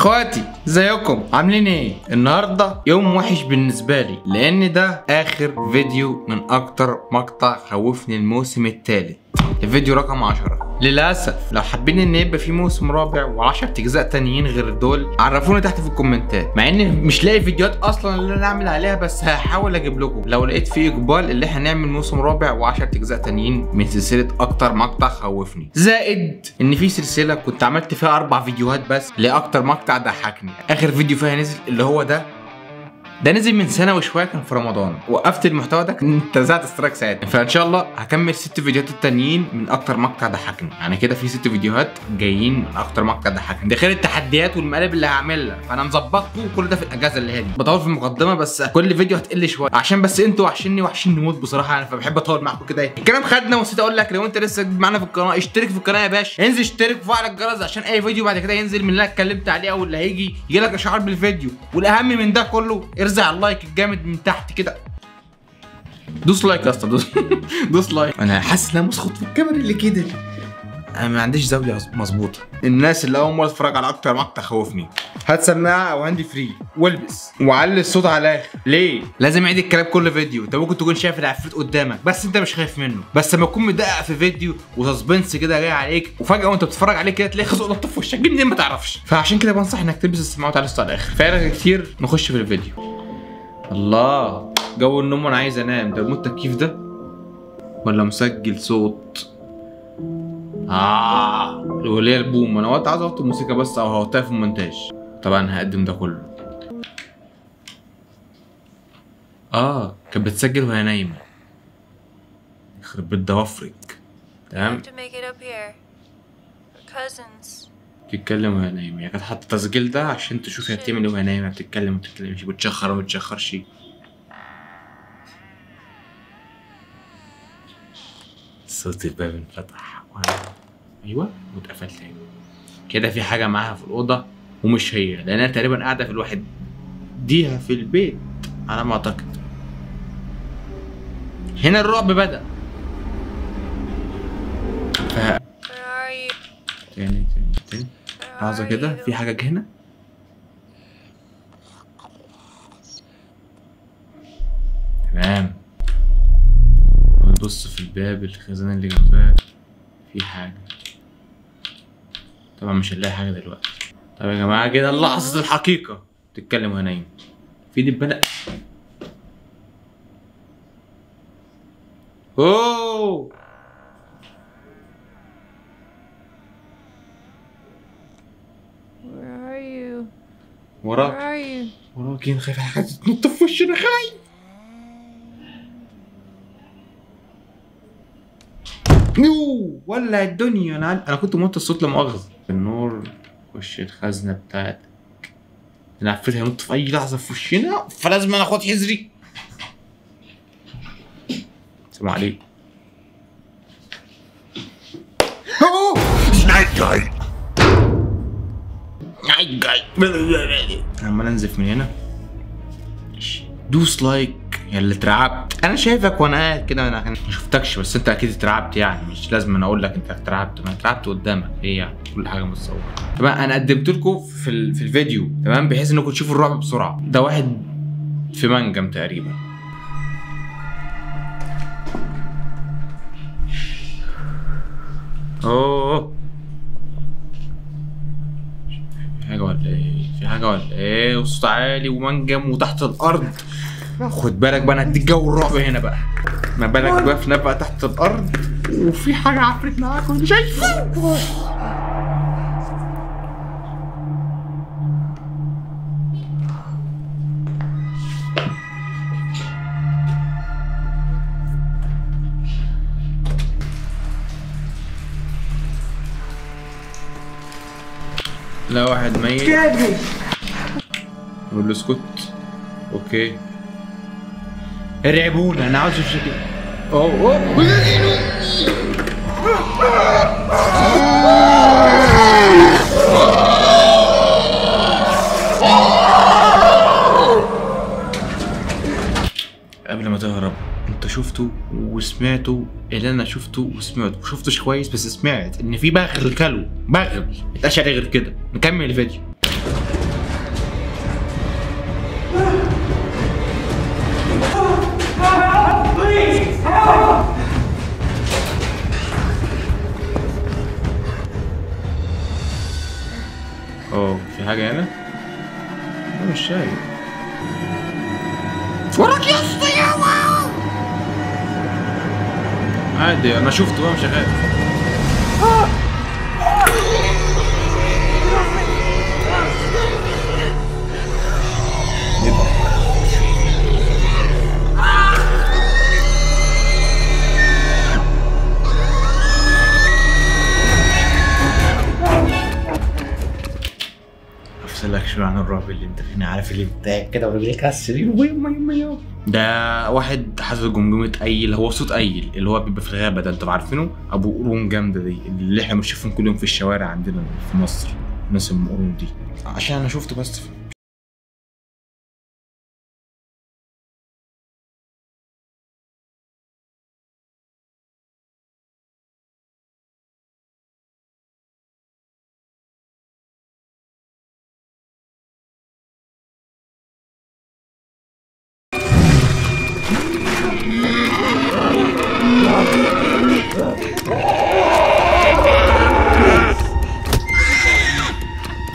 اخواتي ازيكم عاملين ايه؟ النهارده يوم وحش بالنسبه لي لان ده اخر فيديو من اكتر مقطع خوفني الموسم الثالث، الفيديو رقم 10. للاسف لو حابين ان يبقى في موسم رابع و10 اجزاء تانيين غير دول عرفوني تحت في الكومنتات، مع اني مش لاقي فيديوهات اصلا اللي انا اعمل عليها، بس هحاول اجيب لكم لو لقيت في اقبال اللي احنا نعمل موسم رابع و10 اجزاء تانيين من سلسله اكتر مقطع خوفني. زائد ان في سلسله كنت عملت فيها 4 فيديوهات بس لاكتر مقطع ضحكني. اخر فيديو فيها نزل اللي هو ده نزل من سنه وشويه، كان في رمضان. وقفت المحتوى ده كنت انتزعت اشتراك ساعتها، فان شاء الله هكمل 6 فيديوهات التانيين من اكتر مقطع ضحكني. يعني كده في 6 فيديوهات جايين من اكتر مقطع ضحكني، ده غير التحديات والمقالب اللي هعملها. فانا مظبطكم كل ده في الاجازه اللي هي دي. بطول في المقدمه بس كل فيديو هتقل شويه عشان بس انتوا وحشني نموت بصراحه يعني، فبحب اطول معاكم كده. الكلام خدنا. ونسيت اقول لك لو انت لسه جديد معانا في القناه اشترك في القناه يا باشا، انزل اشترك وفعل الجرس عشان اي فيديو بعد كده ينزل من اللي انا اتكلمت عليه او اللي هيجي يجيلك اشعار بالفيديو. والاهم من ده كله ارزع اللايك الجامد من تحت كده. دوس لايك يا اسطى، دوس لايك. انا حاسس ان انا مسخط في الكاميرا اللي كده، انا ما عنديش زاويه مظبوطه. الناس اللي اول مره تتفرج على اكتر مقطع خوفني، هات سماعه او هاندي فري والبس وعلي الصوت على الاخر. ليه؟ لازم اعيد الكلام كل فيديو. انت ممكن تكون شايف العفريت قدامك بس انت مش خايف منه، بس لما تكون مدقق في فيديو وسسبنس كده جاي عليك وفجاه وانت بتتفرج عليه كده تلاقي خازوق نط في وشك منين ما تعرفش. فعشان كده بنصح انك تلبس السماعه وتعلي الصوت على الاخر. فارغ كتير، نخش في الفيديو. الله، جو النوم وانا عايز انام. ده ريموت التكييف ده ولا مسجل صوت؟ الوليه البوم. انا وقت عايز احط الموسيقى بس او هحطها في المونتاج. طبعا هقدم ده كله. كانت بتسجل وهي نايمه. يخرب بيت ضوافرك. تمام، بتتكلم وهي نايمه. هي كانت حاطه التسجيل ده عشان تشوف هي بتعمل ايه وهي نايمه، بتتكلم وبتتكلمش، بتشخر وما بتشخرش. صوت الباب انفتح ايوه واتقفل تاني. كده في حاجه معاها في الاوضه ومش هي، لانها تقريبا قاعده في الواحد ديها في البيت على ما اعتقد. هنا الرعب بدأ. تاني لحظه كده، في حاجه هنا. تمام، بنبص في الباب الخزانه اللي جنبها، في حاجه. طبعا مش هنلاقي حاجه دلوقتي. طب يا جماعه كده لحظه الحقيقه. تتكلم وهي نايمه. في دبانه. اوه، وراك. خايف حاجه تنط في وشنا، خايف. ولع الدنيا. انا كنت موطي الصوت لا مؤاخذه. النور وش الخزنه بتاعتك. العفريت هينط في اي لحظه في وشنا، فلازم انا اخد حذري. السلام عليكم. عمال انزف من هنا. دوس لايك يا اللي اترعبت. انا شايفك وانا قاعد كده، انا ما شفتكش بس انت اكيد اترعبت. يعني مش لازم انا اقول لك انت اترعبت، ما اترعبت قدامك. ايه يعني كل حاجه متصوره. تمام، انا قدمت لكم في الفيديو تمام بحيث انكم تشوفوا الرعب بسرعه. ده واحد في منجم تقريبا. اوه، في حاجه ولا ايه؟ في حاجه ولا ايه؟ وصوت عالي ومنجم وتحت الارض. خد بالك بقى، انا هديك جو الرعب هنا بقى. ما بالك بقى في نبقى تحت الارض وفي حاجه عفريت معاك وانا شايفه. لا واحد ميت. نقول له اسكت. اوكي، ارعبونا. انا عاوز اشوف شكل. قبل ما تهرب، انت شفته وسمعته اللي انا شفته وسمعته. مشفتش كويس بس سمعت ان في بغل كلو. بغل متقاش عليه غير كده. نكمل الفيديو. اوه في حاجة هنا؟ انا مش شايف. وراك يا اسطى. عادي انا شفته بقى مش شغال. افصلك شويه عن الرعب اللي انت فينا، عارف اللي انت كده ورجليك على السرير ده واحد حاسس جمجمة قيل، هو صوت قيل اللي هو بيبقى في الغابه ده، انتوا عارفينه؟ ابو قرون جامده دي اللي احنا بنشوفهم كل يوم في الشوارع عندنا في مصر، الناس ام قرون دي، عشان انا شفته بس.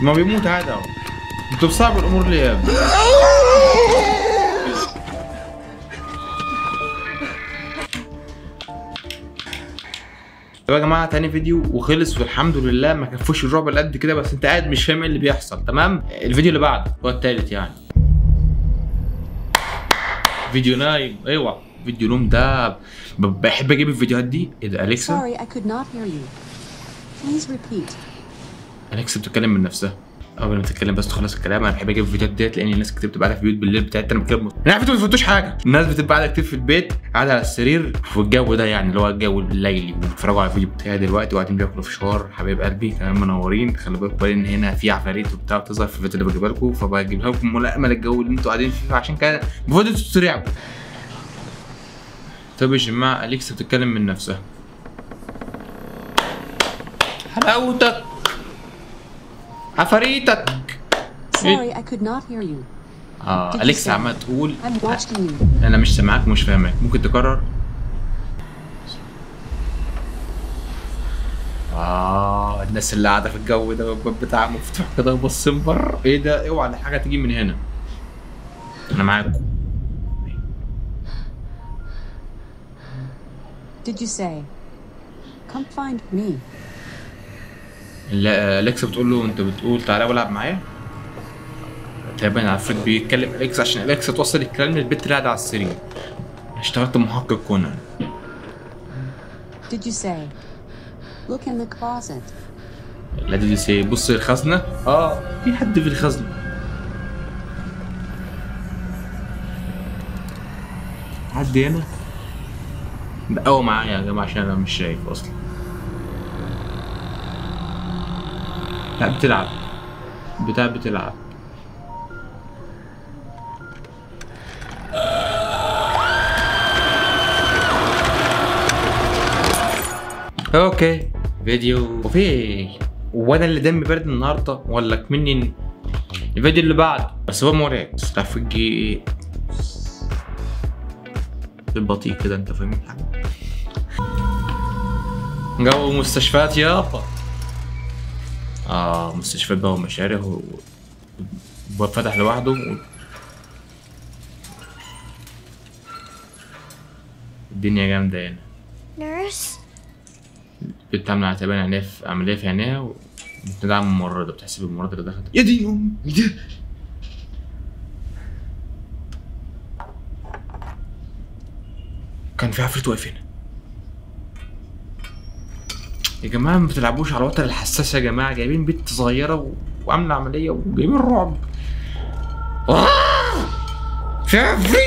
ما بيموت عادي اهو. انتوا بصعب الامور ليه يا ابني؟ طب يا جماعه تاني فيديو وخلص والحمد لله، ما كفوش الرعب اللي قد كده، بس انت قاعد مش فاهم ايه اللي بيحصل. تمام. الفيديو اللي بعده هو التالت يعني. فيديو نايم. اوعى فيديو نوم ده بحب اجيب الفيديوهات دي. ايه ده اليكسا؟ Sorry, I could not hear you. Please repeat. اليكسا بتتكلم من نفسها. اول ما تتكلم بس تخلص الكلام. انا بحب اجيب الفيديوهات ديت لان الناس كتير بتبقى قاعده في البيوت بالليل بتاعتنا. انا بتكلم انا عارف انتوا ما بتفوتوش حاجه. الناس بتبقى قاعده كتير في البيت، قاعده على السرير في الجو ده يعني اللي هو الجو الليلي، وبيتفرجوا على الفيديو بتاعي دلوقتي وقاعدين بياكلوا فشار. حبايب قلبي كمان منورين. خلي بالكم ان هنا في عفاريت وبتاع بتظهر في الفيديو اللي بجيبها لكم، فبجيبها لكم ملائمه للجو اللي انتوا قاعدين فيه، عشان كده بفضل تستريعوا. طب يا جماعه اليكسا بتتكلم من نفسها. حلاوتك عفاريتك. Sorry, I could not hear you. أليكسا عمالة تقول I'm watching you. أنا مش سامعاك ومش فاهمك. ممكن تكرر؟ الناس اللي قاعدة في الجو ده والباب بتاعها مفتوح كده وباصين بره. إيه ده؟ أوعى حاجة تيجي من هنا. أنا معاكم. Did you say? Come find me. أليكسا بتقول له أنت بتقول تعالى والعب معايا؟ تقريبا عفريت بيتكلم أليكسا عشان أليكسا توصل الكلام للبنت اللي قاعدة على السرير. اشتغلت محقق كونان. Did you say? Look in the closet. لا دي سي بص الخزنة. في حد في الخزنة. حد هنا؟ دقوا معايا يا جماعة عشان أنا مش شايف أصلا. لا بتلعب. بتلعب. اوكي فيديو وفي وانا اللي دمي برد النهارده ولا كمني الفيديو اللي بعد، بس هو مرعب. استفجي بالبطيء كده، انت فاهمين حاجه؟ جو مستشفيات يابا. مستشفيات بقى ومشاريع وفتح لوحده الدنيا جامده هنا. نيرس بتعمل عملية في عينيها وبتدعم الممرضة، بتحسب الممرضة اللي دخلت. يا دين أمي ده كان في عفريت واقف هنا. يا جماعة ما بتلعبوش على الوتر الحساس يا جماعة. جايبين بنت صغيرة وعاملة عملية وجايبين رعب. في عفريت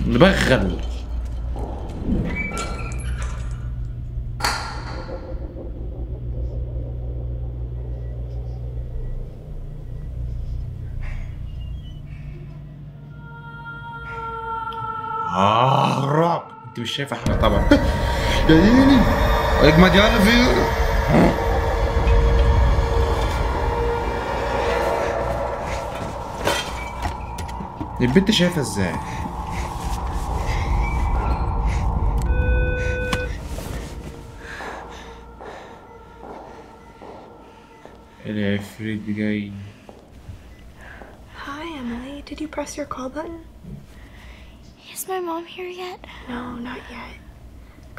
نبغل. رعب. انت مش شايفه حاجه طبعا. يا ديني اجمد يلا في البنت شايفه ازاي؟ العفريت جاي. Hi, Emily. Did you press your call button? Is my mom here yet? No, not yet.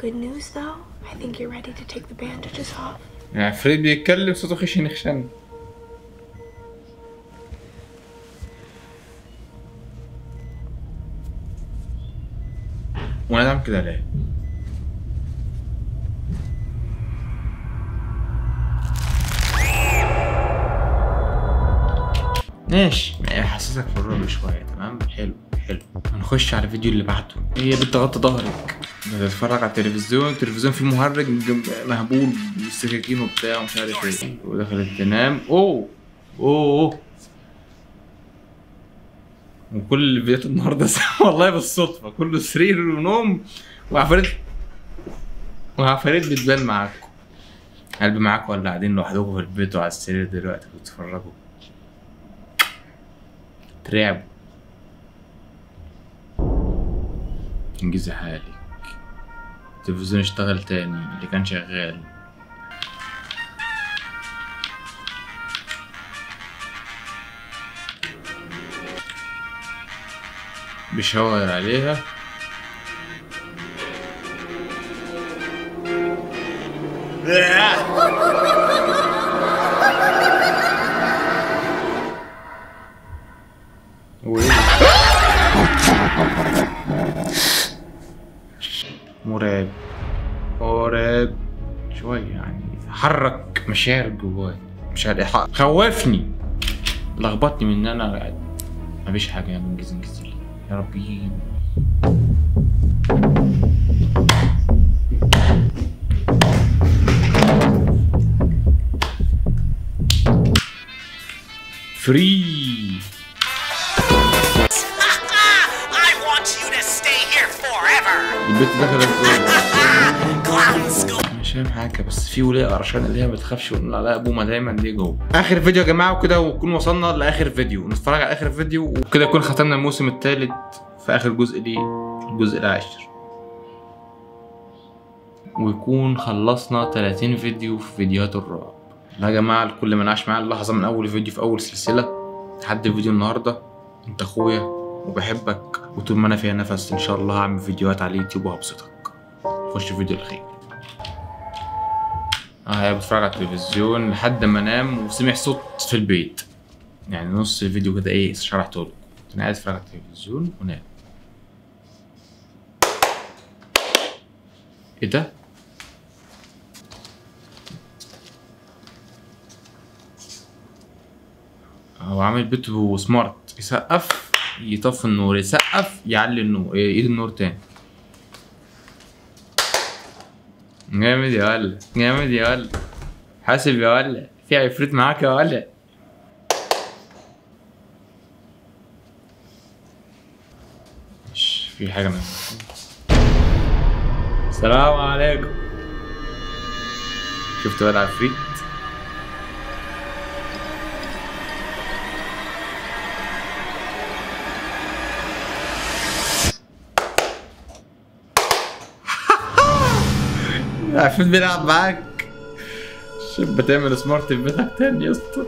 Good news, though. I think you're ready to take the bandages off. العفريت بيتكلم صوته خشن خشن. وانا بعمل كده ليه؟ ماشي، حسسك في الرعب شوية. تمام، حلو حلو. هنخش على الفيديو اللي بعده. هي بنت غطى ظهرك بتتفرج على التلفزيون فيه مهرج مهبول بالسكاكين وبتاع ومش عارف ايه، ودخلت تنام. اوه وكل الفيديوهات النهارده والله بالصدفة كله سرير ونوم وعفاريت بتبان معاكم. قلبي معاكم ولا قاعدين لوحدكم في البيت وعلى السرير دلوقتي بتتفرجوا؟ ترعبوا. انجزي حالك. التلفزيون اشتغل تاني اللي كان شغال. بيشاور عليها. مرعب شوية يعني، حرك مشاعر جواي، مش عارف خوفني، لخبطني من ان انا قاعد مفيش حاجة. يعني انجز يا ربي. فري. البيت دخلت مش فاهم حاجه، بس في وليه قرشان اللي هي ما بتخافش ونقول عليها بومه دايما دي جوه. اخر فيديو يا جماعه وكده، ونكون وصلنا لاخر فيديو. نتفرج على اخر فيديو وكده يكون ختمنا الموسم الثالث في اخر جزء ليه، الجزء العاشر، ويكون خلصنا 30 فيديو في فيديوهات الرعب. لا يا جماعه، لكل من عاش معايا اللحظه من اول فيديو في اول سلسله لحد الفيديو النهارده، انت اخويا وبحبك، وطول ما انا فيها نفس ان شاء الله هعمل فيديوهات على اليوتيوب وهبسطك. خش فيديو الخير. هي بتفرج على التلفزيون لحد ما انام وسمع صوت في البيت، يعني نص الفيديو كده ايه شرحته لكم. انا قاعد اتفرج على التلفزيون ونام. ايه ده؟ هو عامل بيته سمارت، يسقف يطفي النور، يسقف يعلي النور، يقيد النور تاني. جامد يا ولا، جامد يا ولا. حاسب يا ولا، في عفريت معاك يا ولا. مش في حاجة منها. السلام عليكم. شفت واد عفريت؟ عفريت بيلعب معاك. شوف بتعمل سمارت في بيتك تاني يا اسطى.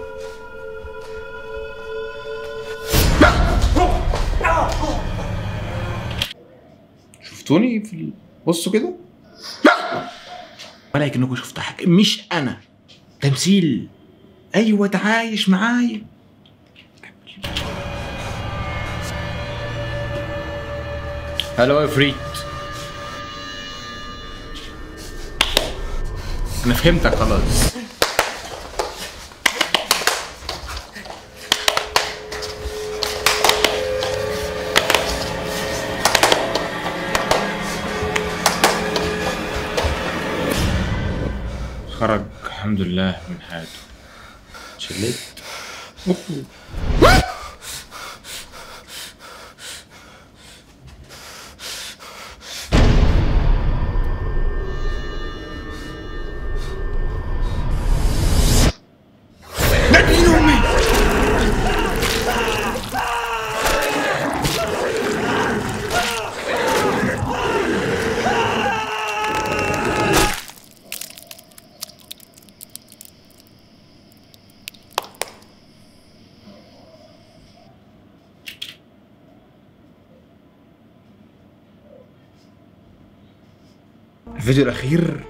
شفتوني في بصوا كده؟ ولا كأنكم شفتوا حاجة، مش أنا. تمثيل. أيوه تعايش معايا. هلو يا فريد. أنا فهمتك خلاص. خرج الحمد لله من حياته. شليت. الفيديو الاخير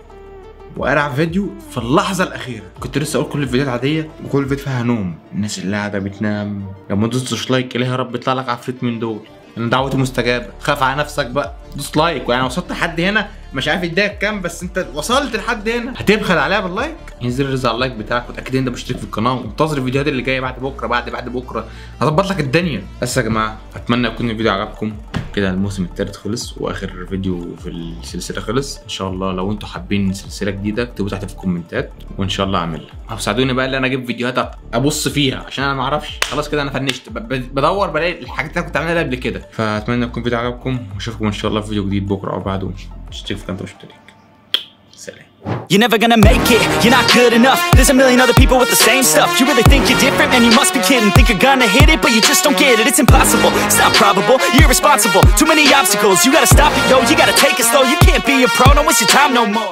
وقرع فيديو في اللحظه الاخيره. كنت لسه اقول كل الفيديوهات عاديه وكل فيديو فيها نوم، الناس اللي قاعده بتنام. لو ما دوستش لايك ليه يا رب يطلع لك عفريت من دول؟ انا دعوتي مستجابه. خاف على نفسك بقى، دوس لايك. ويعني وصلت لحد هنا مش عارف يديك كام، بس انت وصلت لحد هنا هتبخل عليها باللايك. انزل رزع على اللايك بتاعك وتاكد ان انت مشترك في القناه وانتظر الفيديوهات اللي جايه بعد بكره بعد بكره. هظبط لك الدنيا. بس يا جماعه اتمنى يكون الفيديو عجبكم. كده الموسم الثالث خلص واخر فيديو في السلسله خلص. ان شاء الله لو انتوا حابين سلسله جديده اكتبوا تحت في الكومنتات وان شاء الله اعملها. ساعدوني بقى ان انا اجيب فيديوهات ابص فيها عشان انا ما اعرفش. خلاص كده انا فنشت بدور بلاقي الحاجات اللي انا كنت عاملها قبل كده. فاتمنى يكون الفيديو عجبكم واشوفكم ان شاء الله في فيديو جديد بكره او بعده. اشترك في القناه واشترك. سلام. You're never gonna make it, you're not good enough. There's a million other people with the same stuff. You really think you're different? Man, you must be kidding. Think you're gonna hit it, but you just don't get it. It's impossible, it's not probable, you're irresponsible. Too many obstacles, you gotta stop it, yo. You gotta take it slow, you can't be a pro, don't waste your time no more.